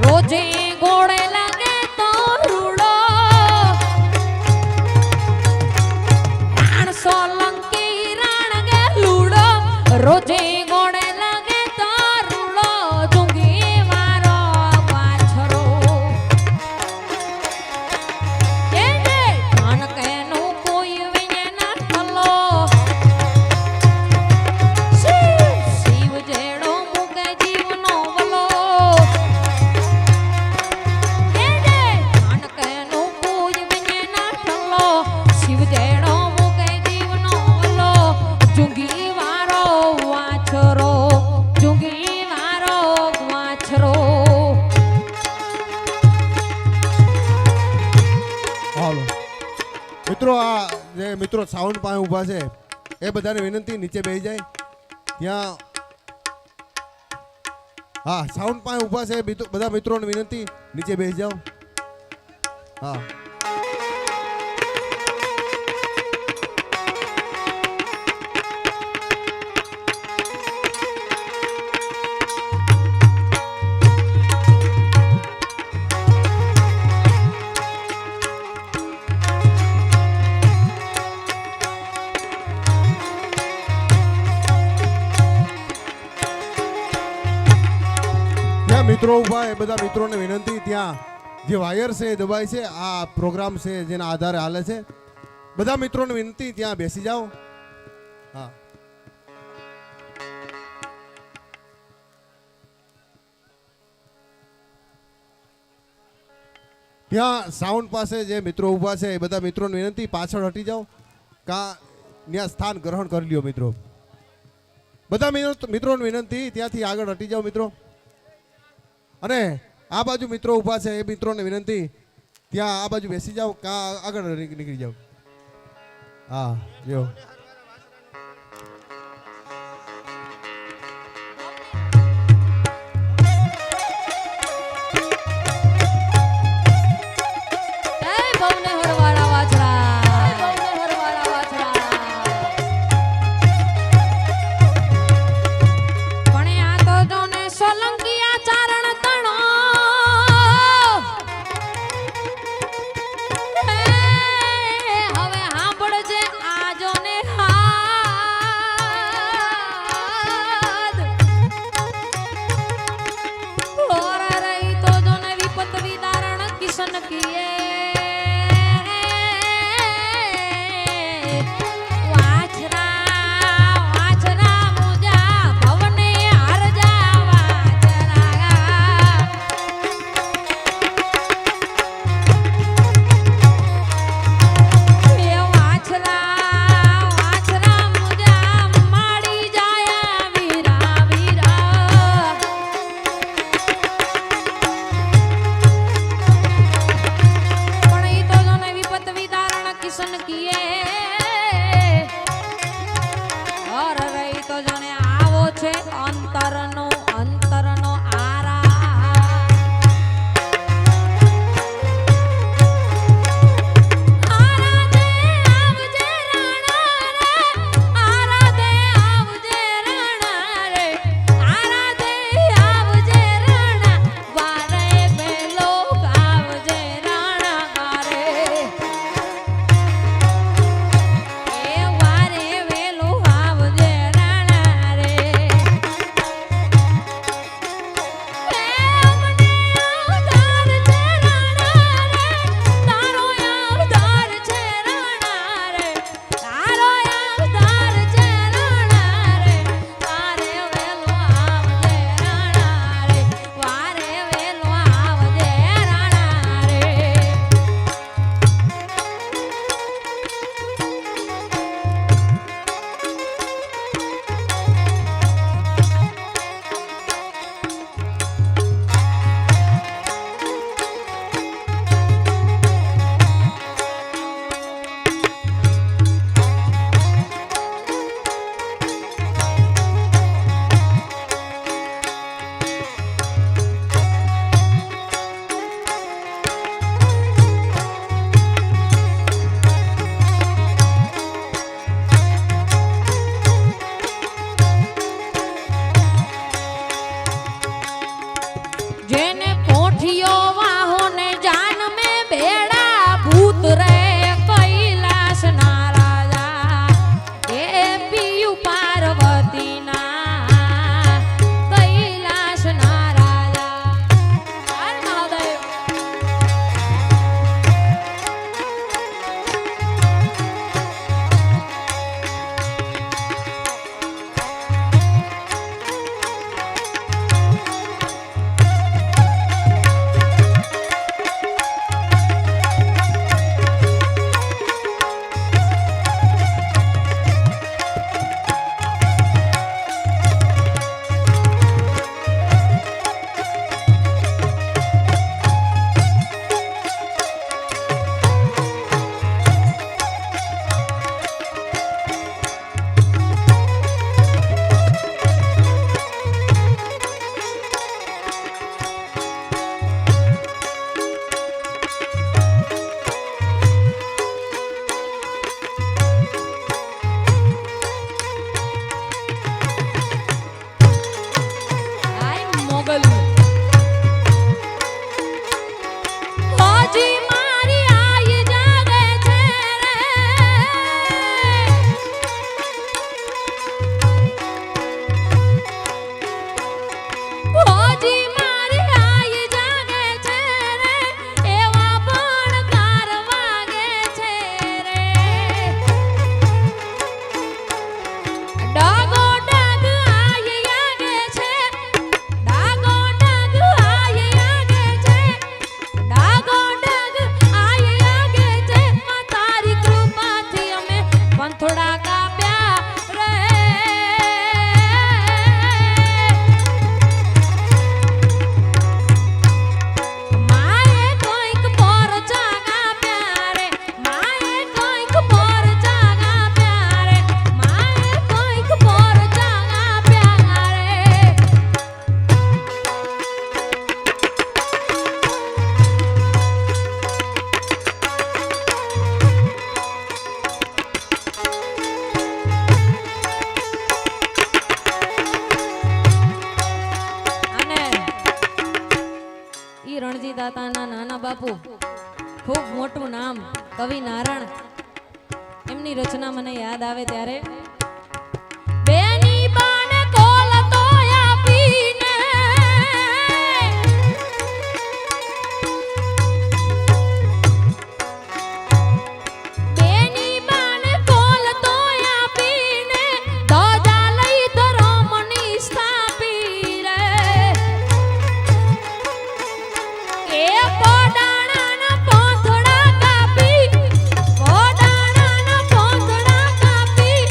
રોજે ઘોડે લાગે તો રૂડો રણ સોલંકી રણ ગે લૂડો રોજે ઘોડે લાગે તો રૂડો જુંગી મારો પાછરો એ જે ધન કેનું કોઈ વિને ના ઠલો શિવ જેડો મુકે જીવનો વલો એ જે ધન કેનું કોઈ વિને ના ઠલો શિવ જેડો મુકે જીવનો વલો જુંગી વારો વાછરો જુંગી વારો વાછરો હાલો મિત્રો આ જે મિત્રો સાઉન્ડ પાસે ઊભા છે એ બધાને વિનંતી નીચે બેસી જાય ત્યાં. હા સાઉન્ડ પાસે ઊભા છે બધા મિત્રોને વિનંતી નીચે બેસી જાઓ. હા જ્યાં મિત્રો ઊભા એ બધા મિત્રોને વિનંતી ત્યાં જે વાયર છે એ દબાય છે. આ પ્રોગ્રામ છે જેના આધારે હાલે છે. બધા મિત્રોને વિનંતી ત્યાં બેસી જાઓ. હા ત્યાં સાઉન્ડ પાસે જે મિત્રો ઊભા છે એ બધા મિત્રોને વિનંતી પાછળ હટી જાઓ કા ત્યાં સ્થાન ગ્રહણ કરી લ્યો મિત્રો. બધા મિત્રોને વિનંતી ત્યાંથી આગળ હટી જાઓ મિત્રો. અને આ બાજુ મિત્રો ઊભા છે એ મિત્રોને વિનંતી ત્યાં આ બાજુ બેસી જાઓ કા આગળ નીકળી જાઓ. હા જો એ ભવને હરવાળા વાછરા ભવને હરવાળા વાછરા પણ આ તો જોને સોલંકિયા ચારણ તણો હવે સાંભળજે આ જોને રણજીત દાતાના નાના બાપુ, ખૂબ મોટું નામ કવિ નારણ, એમની રચના મને યાદ આવે ત્યારે બેની બાને કોલ તો આપીને બેની બાને કોલ તો આપીને ધજા લઈ ધર્મની સ્થાપી રે એ પોડાણાના પોથડા કાપી પોડાણાના પોથડા કાપી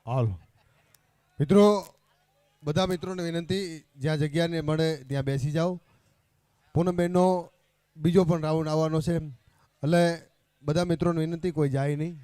હાલ મિત્રો, બધા મિત્રોને વિનંતી, જ્યાં જગ્યાને મળે ત્યાં બેસી જાઓ. પૂનમબેનનો બીજો પણ રાઉન્ડ આવવાનો છે, એટલે બધા મિત્રોને વિનંતી કોઈ જાય નહીં.